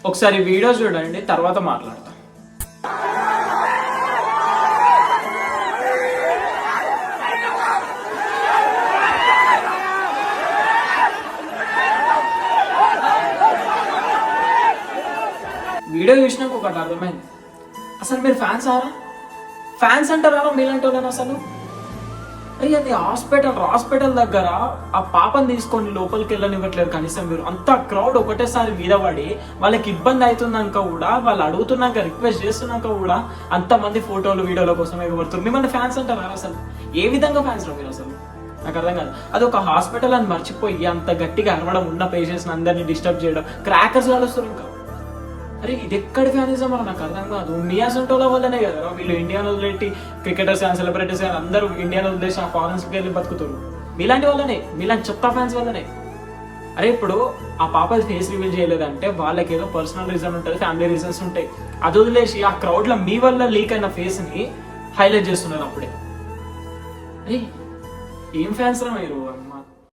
ఒకసారి వీడియో చూడండి, తర్వాత మాట్లాడతాం. వీడియో చూసినాక ఒకటి అర్థమైంది, అసలు మీరు ఫ్యాన్స్ అంటారా మీలాంటి వాళ్ళని అసలు? అయ్యి అది హాస్పిటల్ దగ్గర ఆ పాపని తీసుకొని లోపలికి వెళ్ళనివ్వట్లేదు కనీసం. మీరు అంత క్రౌడ్ ఒకటేసారి మీద పడి వాళ్ళకి ఇబ్బంది అవుతున్నాక కూడా, వాళ్ళు అడుగుతున్నాక రిక్వెస్ట్ చేస్తున్నాక కూడా అంతమంది ఫోటోలు వీడియోల కోసం ఎగబడుతున్నారు. మిమ్మల్ని ఫ్యాన్స్ అంటారా అసలు? ఏ విధంగా ఫ్యాన్స్ మీరు అసలు? నాకు అర్థం కాదు. అది ఒక హాస్పిటల్ అని మర్చిపోయి అంత గట్టిగా అరవడం, ఉన్న పేషెంట్స్ అందరినీ డిస్టర్బ్ చేయడం, క్రాకర్స్ కాలుస్తారు ఇంకా. అరే ఇది ఎక్కడి ఫ్యానిజం అని నాకు అర్థం కాదు. మీ అసంటోల వల్లనే కదా వీళ్ళు ఇండియాలో వదిలేటి క్రికెటర్స్ కానీ సెలబ్రిటీస్ కానీ అందరూ ఇండియాలో వదిలేసి ఆ ఫారెన్స్కి వెళ్ళి బతుకుతారు. మీలాంటి వాళ్ళనే, మీలాంటి చెత్త ఫ్యాన్స్ వల్లనే. అరే ఇప్పుడు ఆ పాప ఫేస్ రివీల్ చేయలేదంటే వాళ్ళకి ఏదో పర్సనల్ రీజన్ ఉంటుంది, ఫ్యామిలీ రీజన్స్ ఉంటాయి. అది వదిలేసి ఆ క్రౌడ్లో మీ వల్ల లీక్ అయిన ఫేస్ని హైలైట్ చేస్తున్నారు అప్పుడే. అరే ఏం ఫ్యాన్స్ రా మీరు?